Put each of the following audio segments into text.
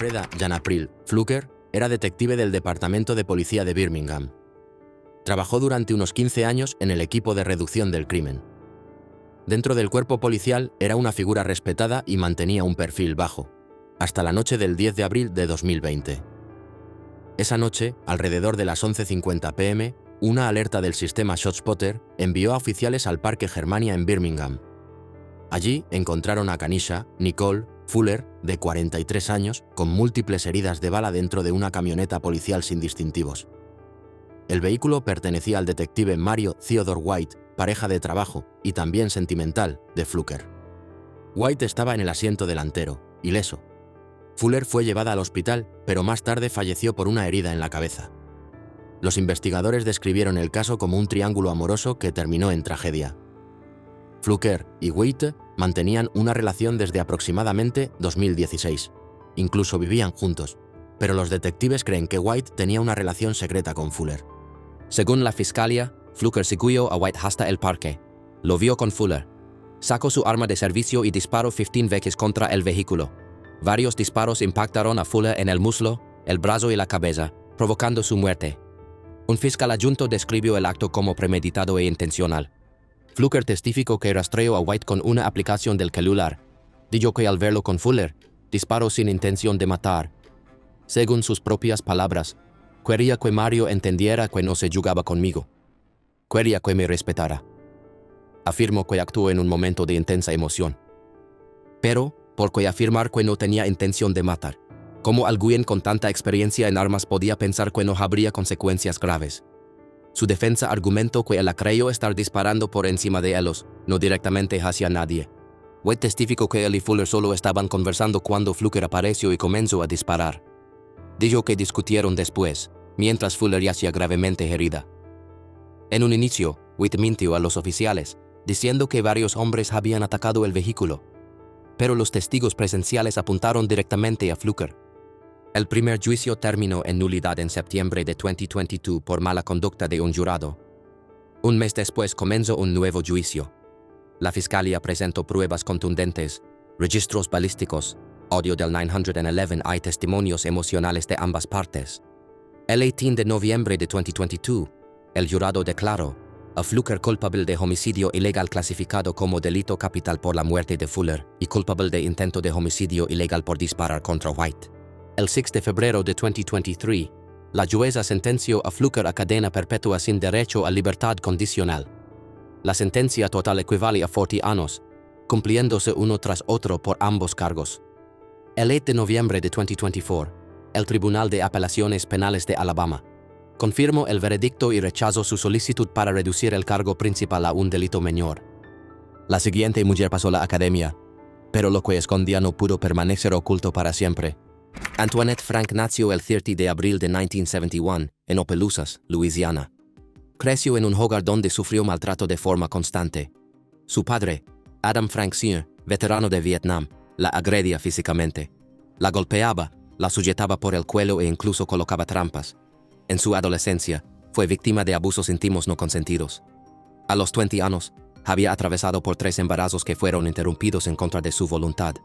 Alfreda Jan-April Fluker era detective del Departamento de Policía de Birmingham. Trabajó durante unos 15 años en el equipo de reducción del crimen. Dentro del cuerpo policial era una figura respetada y mantenía un perfil bajo, hasta la noche del 10 de abril de 2020. Esa noche, alrededor de las 11:50 p.m., una alerta del sistema ShotSpotter envió a oficiales al Parque Germania en Birmingham. Allí encontraron a Kanisha Nicole Fuller, de 43 años, con múltiples heridas de bala dentro de una camioneta policial sin distintivos. El vehículo pertenecía al detective Mario Theodore White, pareja de trabajo y también sentimental de Fluker. White estaba en el asiento delantero, ileso. Fuller fue llevada al hospital, pero más tarde falleció por una herida en la cabeza. Los investigadores describieron el caso como un triángulo amoroso que terminó en tragedia. Fluker y White mantenían una relación desde aproximadamente 2016. Incluso vivían juntos, pero los detectives creen que White tenía una relación secreta con Fuller. Según la fiscalía, Fluker siguió a White hasta el parque. Lo vio con Fuller. Sacó su arma de servicio y disparó 15 veces contra el vehículo. Varios disparos impactaron a Fuller en el muslo, el brazo y la cabeza, provocando su muerte. Un fiscal adjunto describió el acto como premeditado e intencional. Fluker testificó que rastreó a White con una aplicación del celular. Dijo que al verlo con Fuller, disparó sin intención de matar. Según sus propias palabras, quería que Mario entendiera que no se jugaba conmigo. Quería que me respetara. Afirmó que actuó en un momento de intensa emoción. Pero, ¿por qué afirmar que no tenía intención de matar? ¿Cómo alguien con tanta experiencia en armas podía pensar que no habría consecuencias graves? Su defensa argumentó que él creyó estar disparando por encima de ellos, no directamente hacia nadie. White testificó que él y Fuller solo estaban conversando cuando Fluker apareció y comenzó a disparar. Dijo que discutieron después, mientras Fuller yacía gravemente herida. En un inicio, White mintió a los oficiales, diciendo que varios hombres habían atacado el vehículo. Pero los testigos presenciales apuntaron directamente a Fluker. El primer juicio terminó en nulidad en septiembre de 2022 por mala conducta de un jurado. Un mes después comenzó un nuevo juicio. La fiscalía presentó pruebas contundentes, registros balísticos, audio del 911 y testimonios emocionales de ambas partes. El 18 de noviembre de 2022, el jurado declaró a Fluker culpable de homicidio ilegal clasificado como delito capital por la muerte de Fuller y culpable de intento de homicidio ilegal por disparar contra White. El 6 de febrero de 2023, la jueza sentenció a Fluker a cadena perpetua sin derecho a libertad condicional. La sentencia total equivale a 40 años, cumpliéndose uno tras otro por ambos cargos. El 8 de noviembre de 2024, el Tribunal de Apelaciones Penales de Alabama confirmó el veredicto y rechazó su solicitud para reducir el cargo principal a un delito menor. La siguiente mujer pasó la academia, pero lo que escondía no pudo permanecer oculto para siempre. Antoinette Frank nació el 30 de abril de 1971 en Opelousas, Luisiana. Creció en un hogar donde sufrió maltrato de forma constante. Su padre, Adam Frank Sr., veterano de Vietnam, la agredía físicamente. La golpeaba, la sujetaba por el cuello e incluso colocaba trampas. En su adolescencia, fue víctima de abusos íntimos no consentidos. A los 20 años, había atravesado por 3 embarazos que fueron interrumpidos en contra de su voluntad.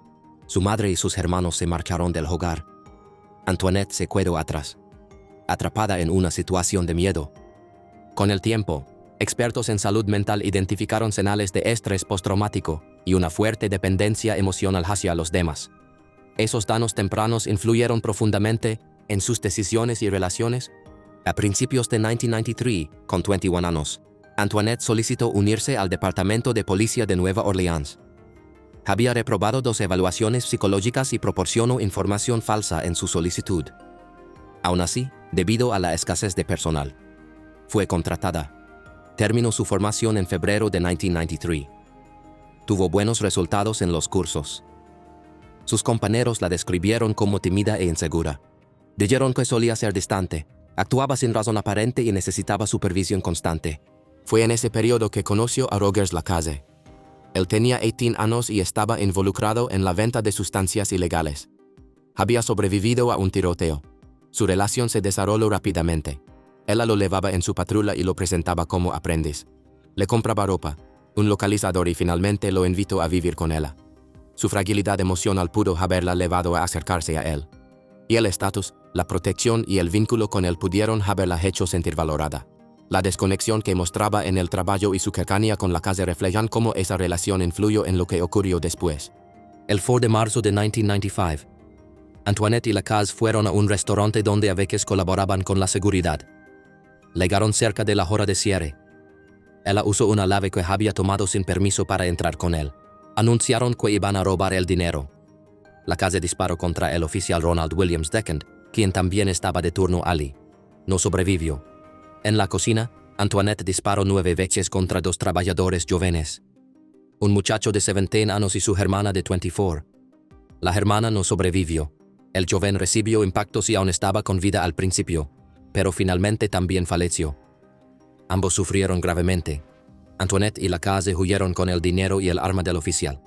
Su madre y sus hermanos se marcharon del hogar. Antoinette se quedó atrás, atrapada en una situación de miedo. Con el tiempo, expertos en salud mental identificaron señales de estrés postraumático y una fuerte dependencia emocional hacia los demás. Esos daños tempranos influyeron profundamente en sus decisiones y relaciones. A principios de 1993, con 21 años, Antoinette solicitó unirse al Departamento de Policía de Nueva Orleans. Había reprobado 2 evaluaciones psicológicas y proporcionó información falsa en su solicitud. Aún así, debido a la escasez de personal, fue contratada. Terminó su formación en febrero de 1993. Tuvo buenos resultados en los cursos. Sus compañeros la describieron como tímida e insegura. Dijeron que solía ser distante, actuaba sin razón aparente y necesitaba supervisión constante. Fue en ese periodo que conoció a Rogers Lacaze. Él tenía 18 años y estaba involucrado en la venta de sustancias ilegales. Había sobrevivido a un tiroteo. Su relación se desarrolló rápidamente. Ella lo llevaba en su patrulla y lo presentaba como aprendiz. Le compraba ropa, un localizador y finalmente lo invitó a vivir con ella. Su fragilidad emocional pudo haberla llevado a acercarse a él. Y el estatus, la protección y el vínculo con él pudieron haberla hecho sentir valorada. La desconexión que mostraba en el trabajo y su cercanía con la casa reflejan cómo esa relación influyó en lo que ocurrió después. El 4 de marzo de 1995, Antoinette y Lacaze fueron a un restaurante donde a veces colaboraban con la seguridad. Llegaron cerca de la hora de cierre. Ella usó una llave que había tomado sin permiso para entrar con él. Anunciaron que iban a robar el dinero. Lacaze disparó contra el oficial Ronald Williams II, quien también estaba de turno allí. No sobrevivió. En la cocina, Antoinette disparó 9 veces contra 2 trabajadores jóvenes. Un muchacho de 17 años y su hermana de 24. La hermana no sobrevivió. El joven recibió impactos y aún estaba con vida al principio, pero finalmente también falleció. Ambos sufrieron gravemente. Antoinette y Lacaze huyeron con el dinero y el arma del oficial.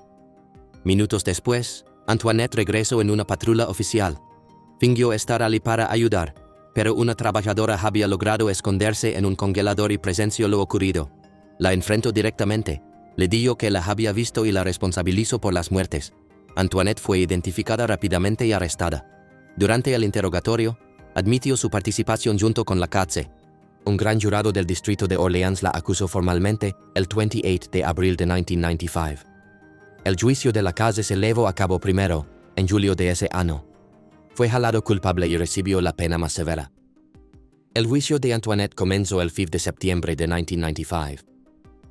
Minutos después, Antoinette regresó en una patrulla oficial. Fingió estar allí para ayudar, pero una trabajadora había logrado esconderse en un congelador y presenció lo ocurrido. La enfrentó directamente, le dijo que la había visto y la responsabilizó por las muertes. Antoinette fue identificada rápidamente y arrestada. Durante el interrogatorio, admitió su participación junto con Lacaze. Un gran jurado del distrito de Orleans la acusó formalmente el 28 de abril de 1995. El juicio de Lacaze se llevó a cabo primero, en julio de ese año. Fue hallado culpable y recibió la pena más severa. El juicio de Antoinette comenzó el 5 de septiembre de 1995.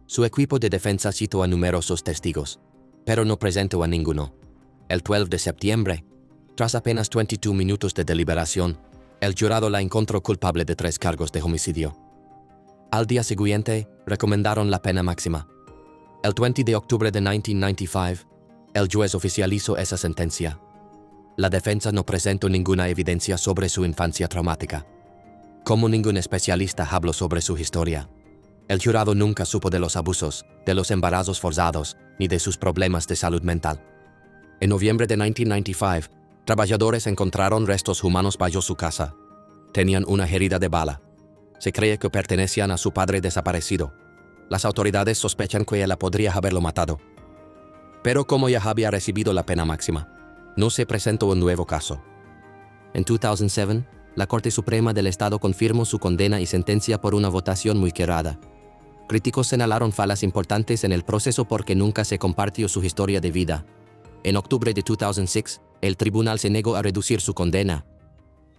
Su equipo de defensa citó a numerosos testigos, pero no presentó a ninguno. El 12 de septiembre, tras apenas 22 minutos de deliberación, el jurado la encontró culpable de 3 cargos de homicidio. Al día siguiente, recomendaron la pena máxima. El 20 de octubre de 1995, el juez oficializó esa sentencia. La defensa no presentó ninguna evidencia sobre su infancia traumática. Como ningún especialista habló sobre su historia, el jurado nunca supo de los abusos, de los embarazos forzados, ni de sus problemas de salud mental. En noviembre de 1995, trabajadores encontraron restos humanos bajo su casa. Tenían una herida de bala. Se cree que pertenecían a su padre desaparecido. Las autoridades sospechan que ella podría haberlo matado. Pero como ya había recibido la pena máxima, no se presentó un nuevo caso. En 2007, la Corte Suprema del Estado confirmó su condena y sentencia por una votación muy cerrada. Críticos señalaron fallas importantes en el proceso porque nunca se compartió su historia de vida. En octubre de 2006, el tribunal se negó a reducir su condena.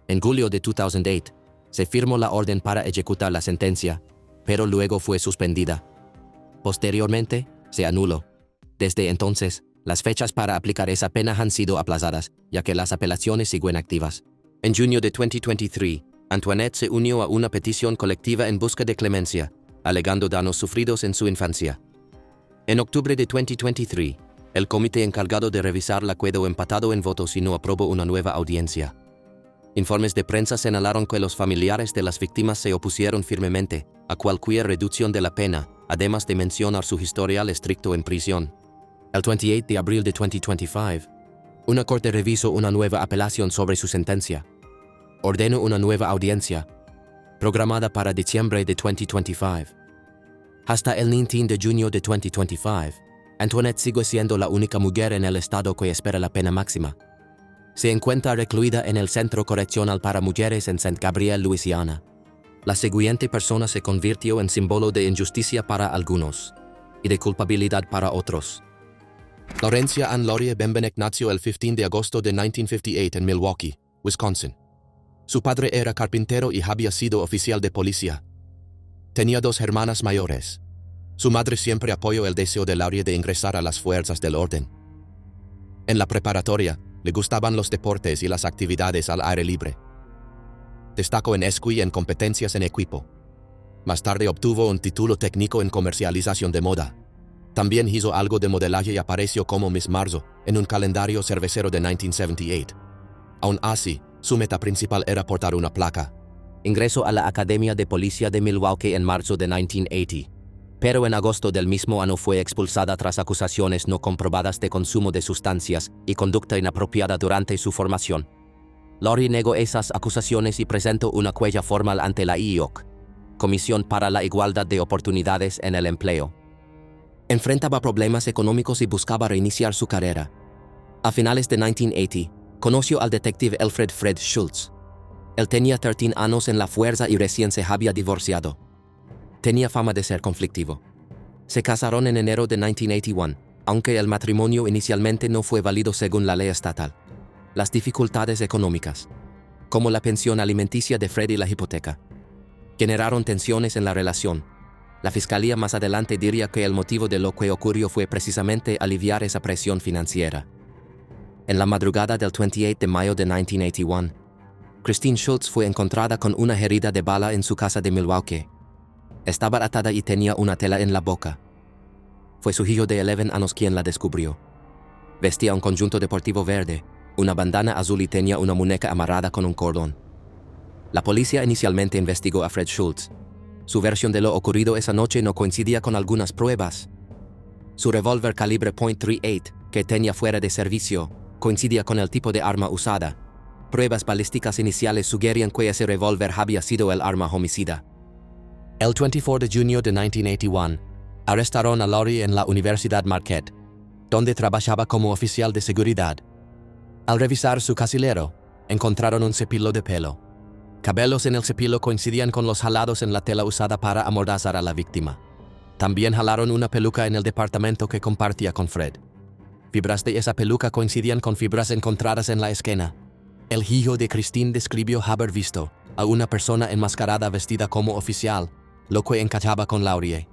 En julio de 2008, se firmó la orden para ejecutar la sentencia, pero luego fue suspendida. Posteriormente, se anuló. Desde entonces, las fechas para aplicar esa pena han sido aplazadas, ya que las apelaciones siguen activas. En junio de 2023, Antoinette se unió a una petición colectiva en busca de clemencia, alegando daños sufridos en su infancia. En octubre de 2023, el comité encargado de revisar la quedó empatado en votos y no aprobó una nueva audiencia. Informes de prensa señalaron que los familiares de las víctimas se opusieron firmemente a cualquier reducción de la pena, además de mencionar su historial estricto en prisión. El 28 de abril de 2025, una corte revisó una nueva apelación sobre su sentencia. Ordenó una nueva audiencia, programada para diciembre de 2025. Hasta el 19 de junio de 2025, Antoinette sigue siendo la única mujer en el estado que espera la pena máxima. Se encuentra recluida en el Centro Correccional para Mujeres en St. Gabriel, Luisiana. La siguiente persona se convirtió en símbolo de injusticia para algunos y de culpabilidad para otros. Laurencia Ann Laurier Bembenek nació el 15 de agosto de 1958 en Milwaukee, Wisconsin. Su padre era carpintero y había sido oficial de policía. Tenía 2 hermanas mayores. Su madre siempre apoyó el deseo de Laurier de ingresar a las fuerzas del orden. En la preparatoria, le gustaban los deportes y las actividades al aire libre. Destacó en esquí y en competencias en equipo. Más tarde obtuvo un título técnico en comercialización de moda. También hizo algo de modelaje y apareció como Miss Marzo en un calendario cervecero de 1978. Aún así, su meta principal era portar una placa. Ingresó a la Academia de Policía de Milwaukee en marzo de 1980. Pero en agosto del mismo año fue expulsada tras acusaciones no comprobadas de consumo de sustancias y conducta inapropiada durante su formación. Laurier negó esas acusaciones y presentó una queja formal ante la IOC, Comisión para la Igualdad de Oportunidades en el Empleo. Enfrentaba problemas económicos y buscaba reiniciar su carrera. A finales de 1980, Conoció al detective Alfred Fred Schultz. Él tenía 13 años en la fuerza y recién se había divorciado. Tenía fama de ser conflictivo. Se casaron en enero de 1981, aunque el matrimonio inicialmente no fue válido según la ley estatal. Las dificultades económicas, como la pensión alimenticia de Fred y la hipoteca, generaron tensiones en la relación. La fiscalía más adelante diría que el motivo de lo que ocurrió fue precisamente aliviar esa presión financiera. En la madrugada del 28 de mayo de 1981, Christine Schultz fue encontrada con una herida de bala en su casa de Milwaukee. Estaba atada y tenía una tela en la boca. Fue su hijo de 11 años quien la descubrió. Vestía un conjunto deportivo verde, una bandana azul y tenía una muñeca amarrada con un cordón. La policía inicialmente investigó a Fred Schultz. Su versión de lo ocurrido esa noche no coincidía con algunas pruebas. Su revólver calibre .38, que tenía fuera de servicio, coincidía con el tipo de arma usada. Pruebas balísticas iniciales sugerían que ese revólver había sido el arma homicida. El 24 de junio de 1981, arrestaron a Laurie en la Universidad Marquette, donde trabajaba como oficial de seguridad. Al revisar su casillero, encontraron un cepillo de pelo. Cabellos en el cepillo coincidían con los jalados en la tela usada para amordazar a la víctima. También jalaron una peluca en el departamento que compartía con Fred. Fibras de esa peluca coincidían con fibras encontradas en la esquina. El hijo de Christine describió haber visto a una persona enmascarada vestida como oficial, lo que encajaba con Laurie.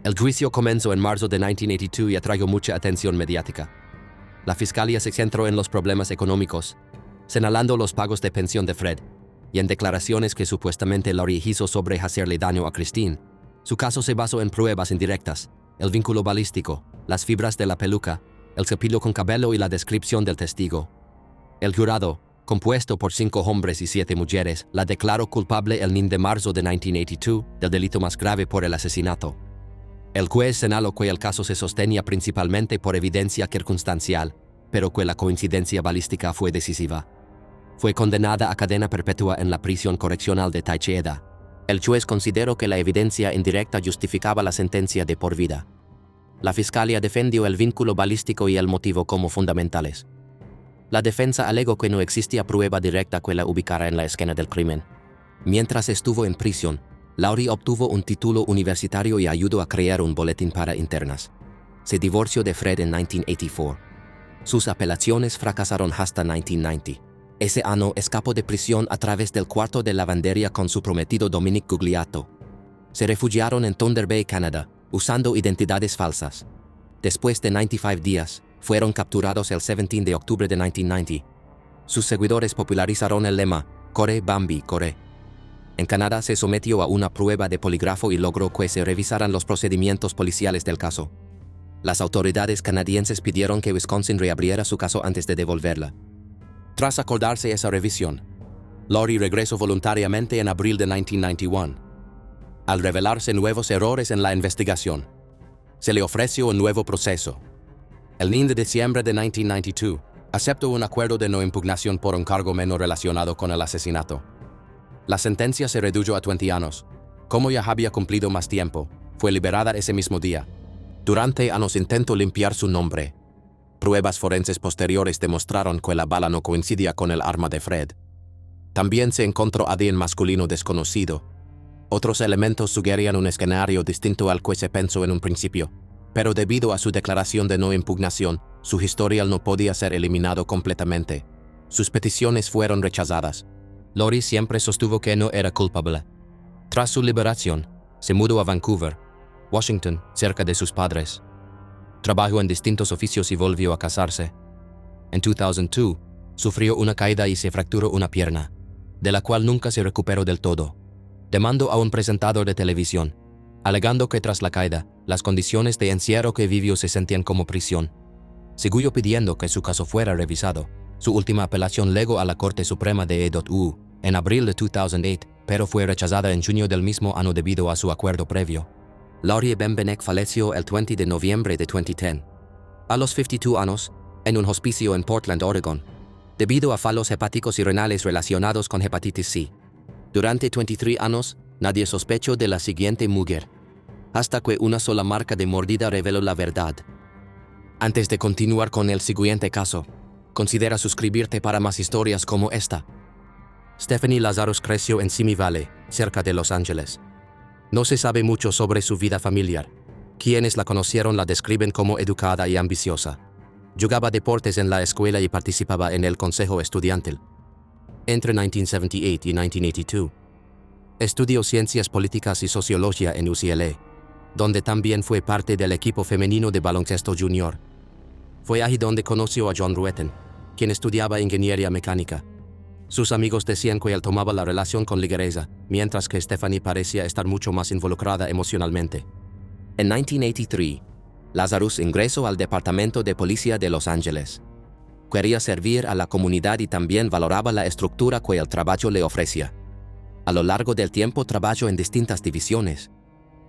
El juicio comenzó en marzo de 1982 y atrajo mucha atención mediática. La fiscalía se centró en los problemas económicos, señalando los pagos de pensión de Fred, y en declaraciones que supuestamente Laurie hizo sobre hacerle daño a Christine. Su caso se basó en pruebas indirectas, el vínculo balístico, las fibras de la peluca, el cepillo con cabello y la descripción del testigo. El jurado, compuesto por 5 hombres y 7 mujeres, la declaró culpable el 9 de marzo de 1982 del delito más grave por el asesinato. El juez señaló que el caso se sostenía principalmente por evidencia circunstancial, pero que la coincidencia balística fue decisiva. Fue condenada a cadena perpetua en la prisión correccional de Taicheda. El juez consideró que la evidencia indirecta justificaba la sentencia de por vida. La fiscalía defendió el vínculo balístico y el motivo como fundamentales. La defensa alegó que no existía prueba directa que la ubicara en la escena del crimen. Mientras estuvo en prisión, Laurie obtuvo un título universitario y ayudó a crear un boletín para internas. Se divorció de Fred en 1984. Sus apelaciones fracasaron hasta 1990. Ese año escapó de prisión a través del cuarto de lavandería con su prometido Dominic Gugliato. Se refugiaron en Thunder Bay, Canadá, usando identidades falsas. Después de 95 días, fueron capturados el 17 de octubre de 1990. Sus seguidores popularizaron el lema «Corre, Bambi, corre». En Canadá se sometió a una prueba de polígrafo y logró que se revisaran los procedimientos policiales del caso. Las autoridades canadienses pidieron que Wisconsin reabriera su caso antes de devolverla. Tras acordarse esa revisión, Laurie regresó voluntariamente en abril de 1991. Al revelarse nuevos errores en la investigación, se le ofreció un nuevo proceso. El 9 de diciembre de 1992, aceptó un acuerdo de no impugnación por un cargo menor relacionado con el asesinato. La sentencia se redujo a 20 años. Como ya había cumplido más tiempo, fue liberada ese mismo día. Durante años intentó limpiar su nombre. Pruebas forenses posteriores demostraron que la bala no coincidía con el arma de Fred. También se encontró ADN masculino desconocido. Otros elementos sugerían un escenario distinto al que se pensó en un principio, pero debido a su declaración de no impugnación, su historial no podía ser eliminado completamente. Sus peticiones fueron rechazadas. Laurie siempre sostuvo que no era culpable. Tras su liberación, se mudó a Vancouver, Washington, cerca de sus padres. Trabajó en distintos oficios y volvió a casarse. En 2002, sufrió una caída y se fracturó una pierna, de la cual nunca se recuperó del todo. Demandó a un presentador de televisión, alegando que tras la caída, las condiciones de encierro que vivió se sentían como prisión. Siguió pidiendo que su caso fuera revisado. Su última apelación llegó a la Corte Suprema de EDU en abril de 2008, pero fue rechazada en junio del mismo año debido a su acuerdo previo. Laurie Bembenek falleció el 20 de noviembre de 2010, a los 52 años, en un hospicio en Portland, Oregon, debido a fallos hepáticos y renales relacionados con hepatitis C. Durante 23 años, nadie sospechó de la siguiente mujer, hasta que una sola marca de mordida reveló la verdad. Antes de continuar con el siguiente caso, Considera suscribirte para más historias como esta. Stephanie Lazarus creció en Simi Valley, cerca de Los Ángeles. No se sabe mucho sobre su vida familiar. Quienes la conocieron la describen como educada y ambiciosa. Jugaba deportes en la escuela y participaba en el consejo estudiantil. Entre 1978 y 1982, estudió ciencias políticas y sociología en UCLA, donde también fue parte del equipo femenino de baloncesto junior. Fue allí donde conoció a John Ruetten, quien estudiaba ingeniería mecánica. Sus amigos decían que él tomaba la relación con ligereza, mientras que Stephanie parecía estar mucho más involucrada emocionalmente. En 1983, Lazarus ingresó al Departamento de Policía de Los Ángeles. Quería servir a la comunidad y también valoraba la estructura que el trabajo le ofrecía. A lo largo del tiempo trabajó en distintas divisiones,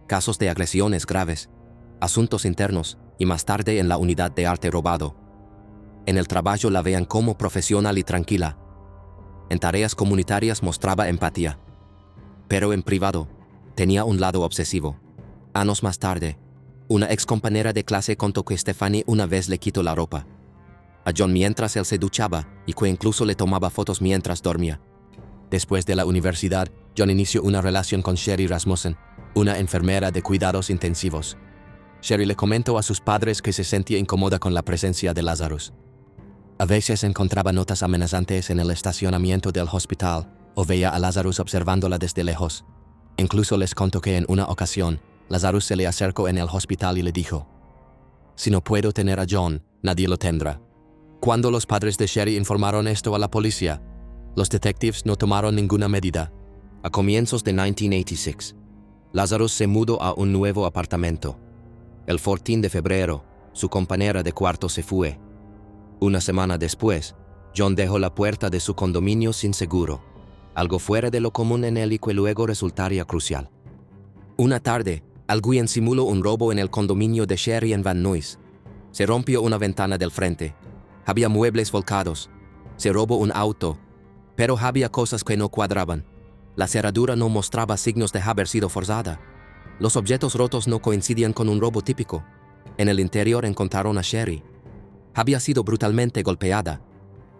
casos de agresiones graves, asuntos internos y más tarde en la unidad de arte robado. En el trabajo la veían como profesional y tranquila. En tareas comunitarias mostraba empatía. Pero en privado, tenía un lado obsesivo. Años más tarde, una ex compañera de clase contó que Stephanie una vez le quitó la ropa a John mientras él se duchaba y que incluso le tomaba fotos mientras dormía. Después de la universidad, John inició una relación con Sherry Rasmussen, una enfermera de cuidados intensivos. Sherry le comentó a sus padres que se sentía incómoda con la presencia de Lazarus. A veces encontraba notas amenazantes en el estacionamiento del hospital o veía a Lazarus observándola desde lejos. Incluso les contó que en una ocasión, Lazarus se le acercó en el hospital y le dijo: «Si no puedo tener a John, nadie lo tendrá». Cuando los padres de Sherry informaron esto a la policía, los detectives no tomaron ninguna medida. A comienzos de 1986, Lazarus se mudó a un nuevo apartamento. El 14 de febrero, su compañera de cuarto se fue. Una semana después, John dejó la puerta de su condominio sin seguro, algo fuera de lo común en él y que luego resultaría crucial. Una tarde, alguien simuló un robo en el condominio de Sherry en Van Nuys. Se rompió una ventana del frente. Había muebles volcados. Se robó un auto. Pero había cosas que no cuadraban. La cerradura no mostraba signos de haber sido forzada. Los objetos rotos no coincidían con un robo típico. En el interior encontraron a Sherry. Había sido brutalmente golpeada.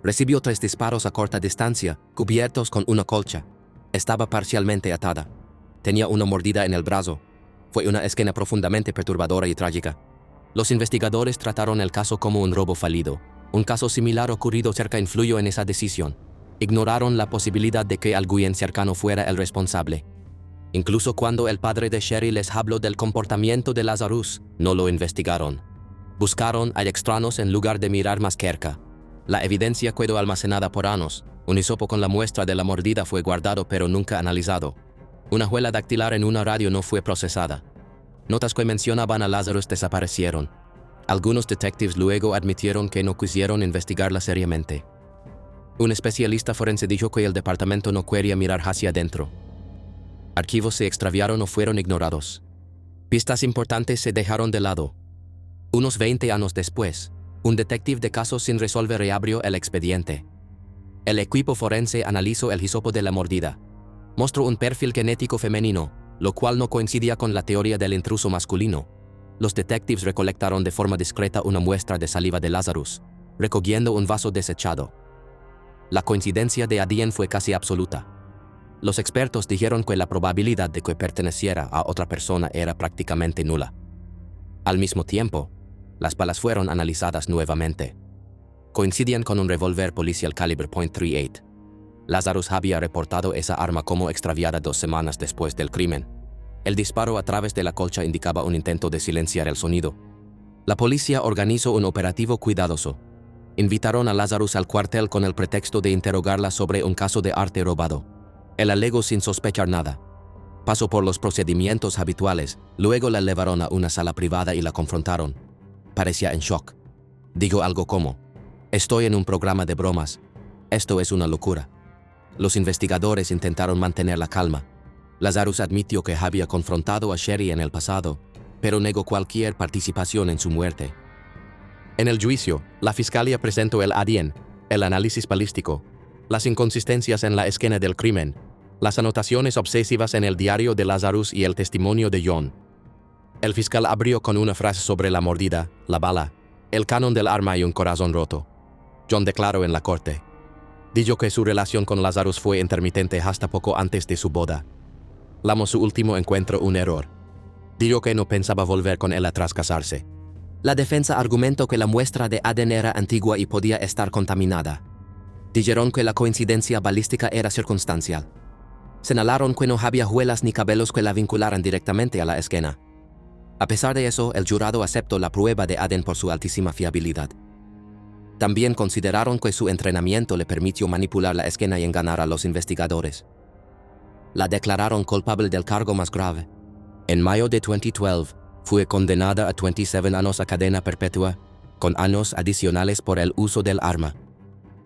Recibió 3 disparos a corta distancia, cubiertos con una colcha. Estaba parcialmente atada. Tenía una mordida en el brazo. Fue una escena profundamente perturbadora y trágica. Los investigadores trataron el caso como un robo fallido. Un caso similar ocurrido cerca influyó en esa decisión. Ignoraron la posibilidad de que alguien cercano fuera el responsable. Incluso cuando el padre de Sherry les habló del comportamiento de Lazarus, no lo investigaron. Buscaron a extraños en lugar de mirar más cerca. La evidencia quedó almacenada por años. Un hisopo con la muestra de la mordida fue guardado pero nunca analizado. Una huella dactilar en una radio no fue procesada. Notas que mencionaban a Lazarus desaparecieron. Algunos detectives luego admitieron que no quisieron investigarla seriamente. Un especialista forense dijo que el departamento no quería mirar hacia adentro. Archivos se extraviaron o fueron ignorados. Pistas importantes se dejaron de lado. Unos 20 años después, un detective de casos sin resolver reabrió el expediente. El equipo forense analizó el hisopo de la mordida. Mostró un perfil genético femenino, lo cual no coincidía con la teoría del intruso masculino. Los detectives recolectaron de forma discreta una muestra de saliva de Lazarus, recogiendo un vaso desechado. La coincidencia de ADN fue casi absoluta. Los expertos dijeron que la probabilidad de que perteneciera a otra persona era prácticamente nula. Al mismo tiempo, las balas fueron analizadas nuevamente. Coincidían con un revólver policial calibre .38. Lazarus había reportado esa arma como extraviada 2 semanas después del crimen. El disparo a través de la colcha indicaba un intento de silenciar el sonido. La policía organizó un operativo cuidadoso. Invitaron a Lazarus al cuartel con el pretexto de interrogarla sobre un caso de arte robado. Él alegó sin sospechar nada. Pasó por los procedimientos habituales, luego la llevaron a una sala privada y la confrontaron. Parecía en shock. Dijo algo como: «Estoy en un programa de bromas. Esto es una locura». Los investigadores intentaron mantener la calma. Lazarus admitió que había confrontado a Sherry en el pasado, pero negó cualquier participación en su muerte. En el juicio, la fiscalía presentó el ADN, el análisis balístico, las inconsistencias en la escena del crimen, las anotaciones obsesivas en el diario de Lazarus y el testimonio de John. El fiscal abrió con una frase sobre la mordida, la bala, el cañón del arma y un corazón roto. John declaró en la corte. Dijo que su relación con Lazarus fue intermitente hasta poco antes de su boda. Llamó su último encuentro un error. Dijo que no pensaba volver con ella tras casarse. La defensa argumentó que la muestra de ADN era antigua y podía estar contaminada. Dijeron que la coincidencia balística era circunstancial. Señalaron que no había huellas ni cabellos que la vincularan directamente a la escena. A pesar de eso, el jurado aceptó la prueba de ADN por su altísima fiabilidad. También consideraron que su entrenamiento le permitió manipular la escena y engañar a los investigadores. La declararon culpable del cargo más grave. En mayo de 2012, fue condenada a 27 años a cadena perpetua, con años adicionales por el uso del arma.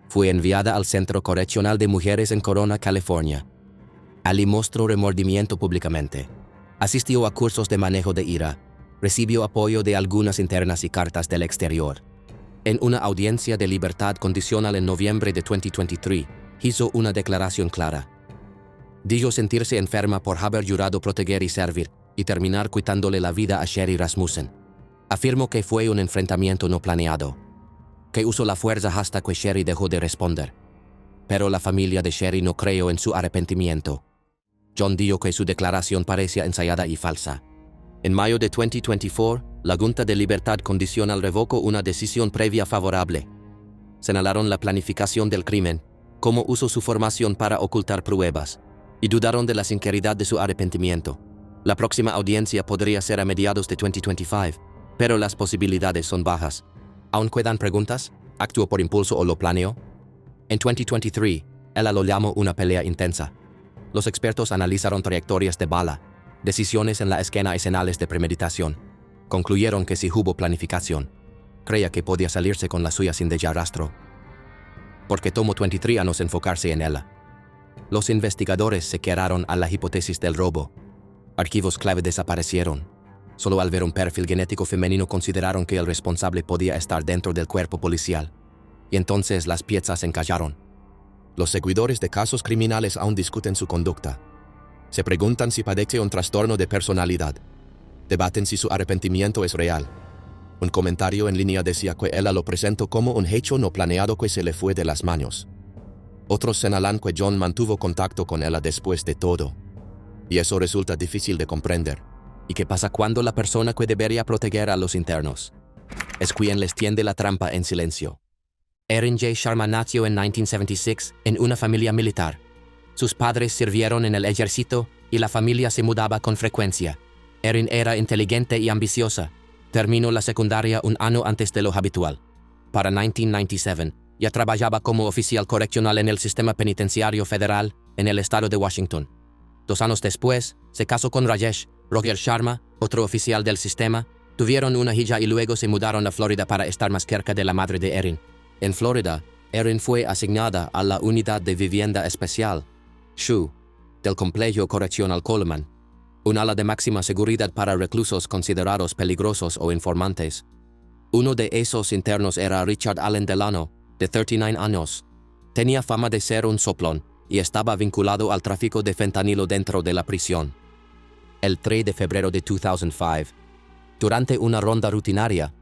Fue enviada al Centro Correccional de Mujeres en Corona, California. Ali mostró remordimiento públicamente. Asistió a cursos de manejo de ira. Recibió apoyo de algunas internas y cartas del exterior. En una audiencia de libertad condicional en noviembre de 2023, hizo una declaración clara. Dijo sentirse enferma por haber jurado proteger y servir, y terminar quitándole la vida a Sherry Rasmussen. Afirmó que fue un enfrentamiento no planeado, que usó la fuerza hasta que Sherry dejó de responder. Pero la familia de Sherry no creyó en su arrepentimiento. John dijo que su declaración parecía ensayada y falsa. En mayo de 2024, la Junta de Libertad Condicional revocó una decisión previa favorable. Señalaron la planificación del crimen, cómo usó su formación para ocultar pruebas, y dudaron de la sinceridad de su arrepentimiento. La próxima audiencia podría ser a mediados de 2025, pero las posibilidades son bajas. ¿Aún quedan preguntas? ¿Actuó por impulso o lo planeó? En 2023, ella lo llamó una pelea intensa. Los expertos analizaron trayectorias de bala, decisiones en la escena y señales de premeditación. Concluyeron que sí hubo planificación. Creía que podía salirse con la suya sin dejar rastro. Porque tomó 23 años enfocarse en ella. Los investigadores se quedaron a la hipótesis del robo. Archivos clave desaparecieron. Solo al ver un perfil genético femenino consideraron que el responsable podía estar dentro del cuerpo policial. Y entonces las piezas encajaron. Los seguidores de casos criminales aún discuten su conducta. Se preguntan si padece un trastorno de personalidad. Debaten si su arrepentimiento es real. Un comentario en línea decía que ella lo presentó como un hecho no planeado que se le fue de las manos. Otros señalan que John mantuvo contacto con ella después de todo. Y eso resulta difícil de comprender. ¿Y qué pasa cuando la persona que debería proteger a los internos es quien les tiende la trampa en silencio? Erin J. Sharma nació en 1976 en una familia militar. Sus padres sirvieron en el ejército y la familia se mudaba con frecuencia. Erin era inteligente y ambiciosa. Terminó la secundaria un año antes de lo habitual. Para 1997, ya trabajaba como oficial correccional en el sistema penitenciario federal en el estado de Washington. 2 años después, se casó con Rajesh Roger Sharma, otro oficial del sistema. Tuvieron una hija y luego se mudaron a Florida para estar más cerca de la madre de Erin. En Florida, Erin fue asignada a la Unidad de Vivienda Especial, SHU, del Complejo Correccional Coleman, un ala de máxima seguridad para reclusos considerados peligrosos o informantes. Uno de esos internos era Richard Allen Delano, de 39 años. Tenía fama de ser un soplón y estaba vinculado al tráfico de fentanilo dentro de la prisión. El 3 de febrero de 2005, durante una ronda rutinaria,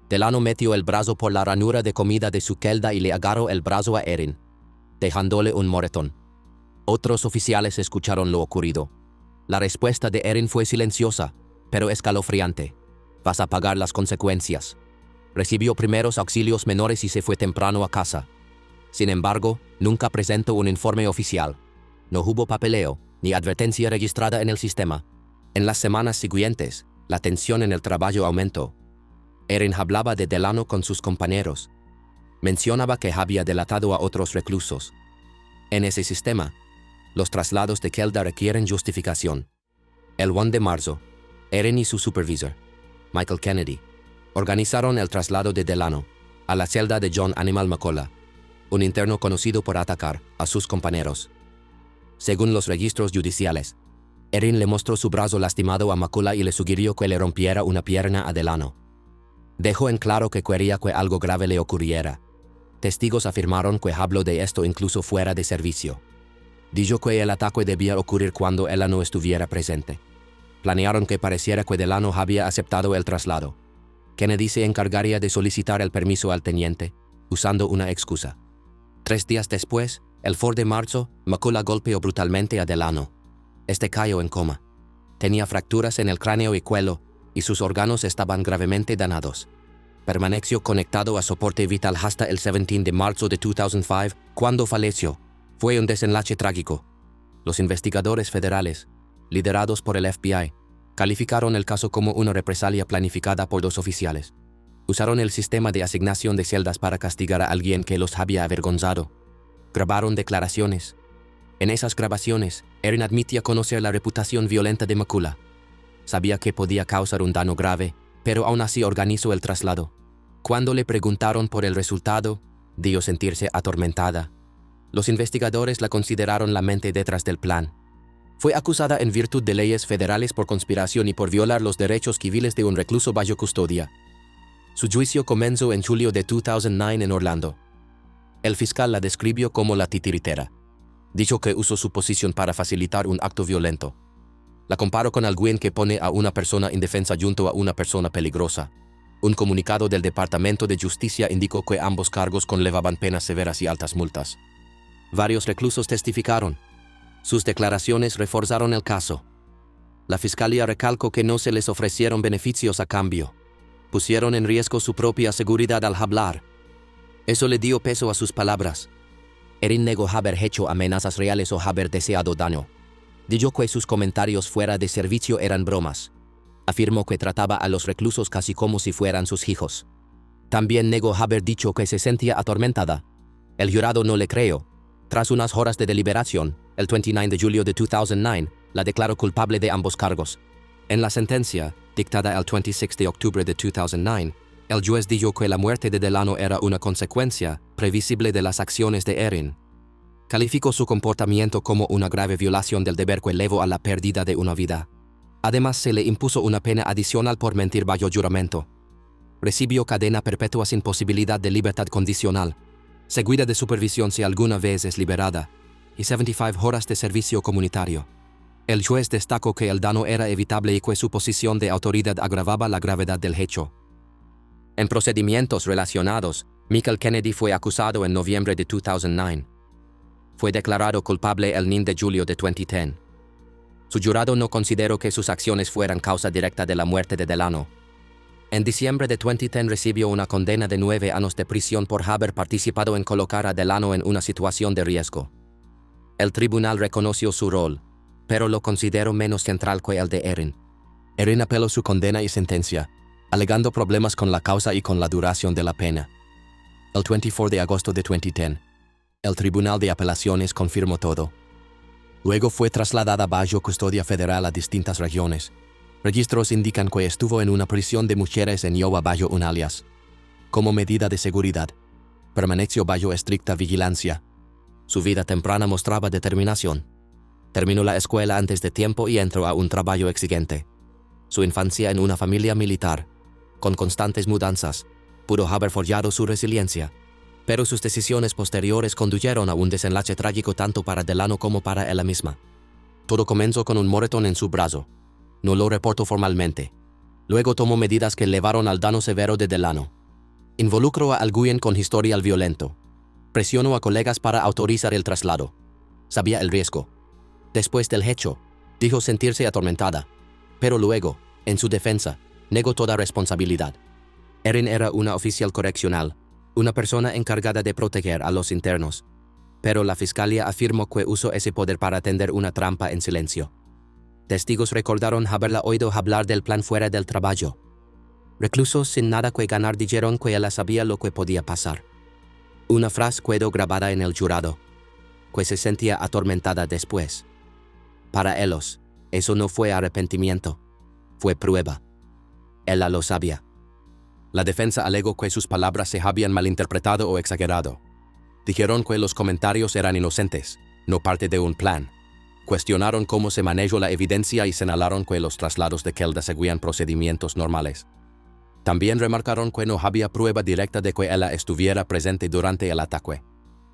Delano metió el brazo por la ranura de comida de su celda y le agarró el brazo a Erin, dejándole un moretón. Otros oficiales escucharon lo ocurrido. La respuesta de Erin fue silenciosa, pero escalofriante. Vas a pagar las consecuencias. Recibió primeros auxilios menores y se fue temprano a casa. Sin embargo, nunca presentó un informe oficial. No hubo papeleo, ni advertencia registrada en el sistema. En las semanas siguientes, la tensión en el trabajo aumentó. Erin hablaba de Delano con sus compañeros. Mencionaba que había delatado a otros reclusos. En ese sistema, los traslados de celda requieren justificación. El 1 de marzo, Erin y su supervisor, Michael Kennedy, organizaron el traslado de Delano a la celda de John Animal McCullough, un interno conocido por atacar a sus compañeros. Según los registros judiciales, Erin le mostró su brazo lastimado a McCullough y le sugirió que le rompiera una pierna a Delano. Dejó en claro que quería que algo grave le ocurriera. Testigos afirmaron que habló de esto incluso fuera de servicio. Dijo que el ataque debía ocurrir cuando ella no estuviera presente. Planearon que pareciera que Delano había aceptado el traslado. Kennedy se encargaría de solicitar el permiso al teniente, usando una excusa. 3 días después, el 4 de marzo, McCullough golpeó brutalmente a Delano. Este cayó en coma. Tenía fracturas en el cráneo y cuello, y sus órganos estaban gravemente dañados. Permaneció conectado a soporte vital hasta el 17 de marzo de 2005, cuando falleció. Fue un desenlace trágico. Los investigadores federales, liderados por el FBI, calificaron el caso como una represalia planificada por 2 oficiales. Usaron el sistema de asignación de celdas para castigar a alguien que los había avergonzado. Grabaron declaraciones. En esas grabaciones, Erin admitía conocer la reputación violenta de McCullough. Sabía que podía causar un daño grave, pero aún así organizó el traslado. Cuando le preguntaron por el resultado, dijo sentirse atormentada. Los investigadores la consideraron la mente detrás del plan. Fue acusada en virtud de leyes federales por conspiración y por violar los derechos civiles de un recluso bajo custodia. Su juicio comenzó en julio de 2009 en Orlando. El fiscal la describió como la titiritera. Dijo que usó su posición para facilitar un acto violento. La comparó con alguien que pone a una persona indefensa junto a una persona peligrosa. Un comunicado del Departamento de Justicia indicó que ambos cargos conllevaban penas severas y altas multas. Varios reclusos testificaron. Sus declaraciones reforzaron el caso. La fiscalía recalcó que no se les ofrecieron beneficios a cambio. Pusieron en riesgo su propia seguridad al hablar. Eso le dio peso a sus palabras. Erin negó haber hecho amenazas reales o haber deseado daño. Dijo que sus comentarios fuera de servicio eran bromas. Afirmó que trataba a los reclusos casi como si fueran sus hijos. También negó haber dicho que se sentía atormentada. El jurado no le creyó. Tras unas horas de deliberación, el 29 de julio de 2009, la declaró culpable de ambos cargos. En la sentencia, dictada el 26 de octubre de 2009, el juez dijo que la muerte de Delano era una consecuencia previsible de las acciones de Erin. Calificó su comportamiento como una grave violación del deber que llevó a la pérdida de una vida. Además, se le impuso una pena adicional por mentir bajo juramento. Recibió cadena perpetua sin posibilidad de libertad condicional, seguida de supervisión si alguna vez es liberada, y 75 horas de servicio comunitario. El juez destacó que el daño era evitable y que su posición de autoridad agravaba la gravedad del hecho. En procedimientos relacionados, Michael Kennedy fue acusado en noviembre de 2009. Fue declarado culpable el 9 de julio de 2010. Su jurado no consideró que sus acciones fueran causa directa de la muerte de Delano. En diciembre de 2010 recibió una condena de 9 años de prisión por haber participado en colocar a Delano en una situación de riesgo. El tribunal reconoció su rol, pero lo consideró menos central que el de Erin. Erin apeló su condena y sentencia, alegando problemas con la causa y con la duración de la pena. El 24 de agosto de 2010, el Tribunal de Apelaciones confirmó todo. Luego fue trasladada bajo custodia federal a distintas regiones. Registros indican que estuvo en una prisión de mujeres en Iowa bajo un alias. Como medida de seguridad, permaneció bajo estricta vigilancia. Su vida temprana mostraba determinación. Terminó la escuela antes de tiempo y entró a un trabajo exigente. Su infancia en una familia militar, con constantes mudanzas, pudo haber forjado su resiliencia, pero sus decisiones posteriores condujeron a un desenlace trágico tanto para Delano como para ella misma. Todo comenzó con un moretón en su brazo. No lo reportó formalmente. Luego tomó medidas que llevaron al daño severo de Delano. Involucró a alguien con historial violento. Presionó a colegas para autorizar el traslado. Sabía el riesgo. Después del hecho, dijo sentirse atormentada, pero luego, en su defensa, negó toda responsabilidad. Erin era una oficial correccional, una persona encargada de proteger a los internos, pero la fiscalía afirmó que usó ese poder para tender una trampa en silencio. Testigos recordaron haberla oído hablar del plan fuera del trabajo. Reclusos sin nada que ganar dijeron que ella sabía lo que podía pasar. Una frase quedó grabada en el jurado, que se sentía atormentada después. Para ellos, eso no fue arrepentimiento, fue prueba. Ella lo sabía. La defensa alegó que sus palabras se habían malinterpretado o exagerado. Dijeron que los comentarios eran inocentes, no parte de un plan. Cuestionaron cómo se manejó la evidencia y señalaron que los traslados de Kelda seguían procedimientos normales. También remarcaron que no había prueba directa de que ella estuviera presente durante el ataque.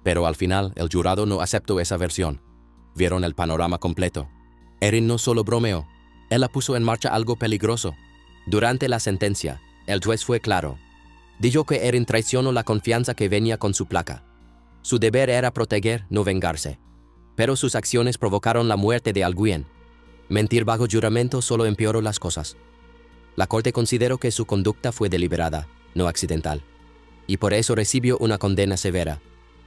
Pero al final, el jurado no aceptó esa versión. Vieron el panorama completo. Erin no solo bromeó, ella puso en marcha algo peligroso. Durante la sentencia, el juez fue claro. Dijo que Erin traicionó la confianza que venía con su placa. Su deber era proteger, no vengarse. Pero sus acciones provocaron la muerte de alguien. Mentir bajo juramento solo empeoró las cosas. La corte consideró que su conducta fue deliberada, no accidental. Y por eso recibió una condena severa,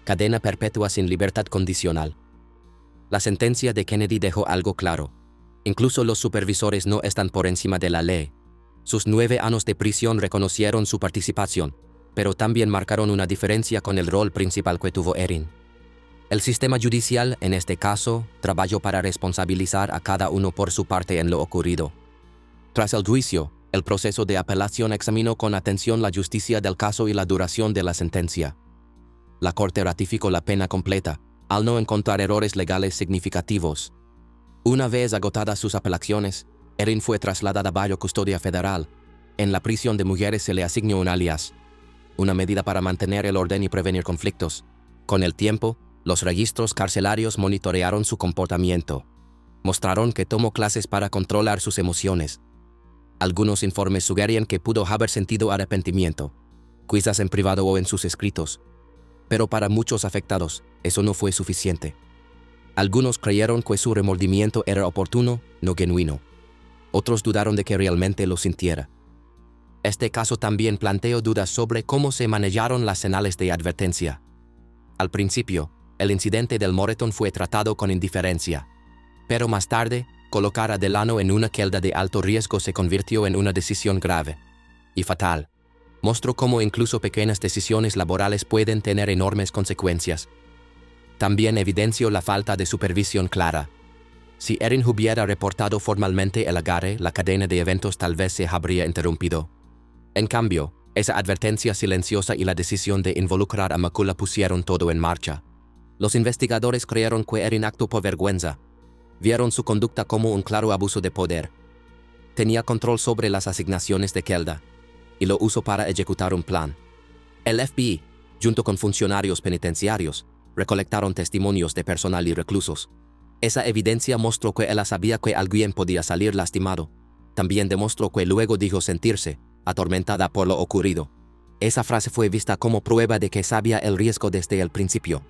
cadena perpetua sin libertad condicional. La sentencia de Kennedy dejó algo claro. Incluso los supervisores no están por encima de la ley. Sus 9 años de prisión reconocieron su participación, pero también marcaron una diferencia con el rol principal que tuvo Erin. El sistema judicial, en este caso, trabajó para responsabilizar a cada uno por su parte en lo ocurrido. Tras el juicio, el proceso de apelación examinó con atención la justicia del caso y la duración de la sentencia. La Corte ratificó la pena completa, al no encontrar errores legales significativos. Una vez agotadas sus apelaciones, Erin fue trasladada bajo custodia federal. En la prisión de mujeres se le asignó un alias, una medida para mantener el orden y prevenir conflictos. Con el tiempo, los registros carcelarios monitorearon su comportamiento. Mostraron que tomó clases para controlar sus emociones. Algunos informes sugerían que pudo haber sentido arrepentimiento, quizás en privado o en sus escritos. Pero para muchos afectados, eso no fue suficiente. Algunos creyeron que su remordimiento era oportuno, no genuino. Otros dudaron de que realmente lo sintiera. Este caso también planteó dudas sobre cómo se manejaron las señales de advertencia. Al principio, el incidente del moretón fue tratado con indiferencia. Pero más tarde, colocar a Delano en una celda de alto riesgo se convirtió en una decisión grave y fatal. Mostró cómo incluso pequeñas decisiones laborales pueden tener enormes consecuencias. También evidenció la falta de supervisión clara. Si Erin hubiera reportado formalmente el agarre, la cadena de eventos tal vez se habría interrumpido. En cambio, esa advertencia silenciosa y la decisión de involucrar a McCullough pusieron todo en marcha. Los investigadores creyeron que Erin actuó por vergüenza. Vieron su conducta como un claro abuso de poder. Tenía control sobre las asignaciones de Kelda y lo usó para ejecutar un plan. El FBI, junto con funcionarios penitenciarios, recolectaron testimonios de personal y reclusos. Esa evidencia mostró que ella sabía que alguien podía salir lastimado. También demostró que luego dijo sentirse atormentada por lo ocurrido. Esa frase fue vista como prueba de que sabía el riesgo desde el principio.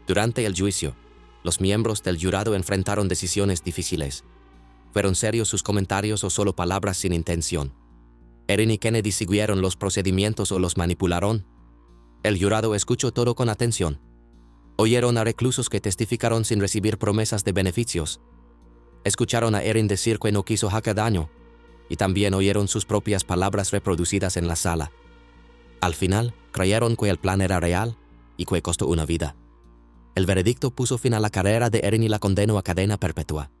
Durante el juicio, los miembros del jurado enfrentaron decisiones difíciles. ¿Fueron serios sus comentarios o solo palabras sin intención? ¿Erin y Kennedy siguieron los procedimientos o los manipularon? El jurado escuchó todo con atención. Oyeron a reclusos que testificaron sin recibir promesas de beneficios. Escucharon a Erin decir que no quiso hacer daño. Y también oyeron sus propias palabras reproducidas en la sala. Al final, creyeron que el plan era real y que costó una vida. El veredicto puso fin a la carrera de Erin y la condenó a cadena perpetua.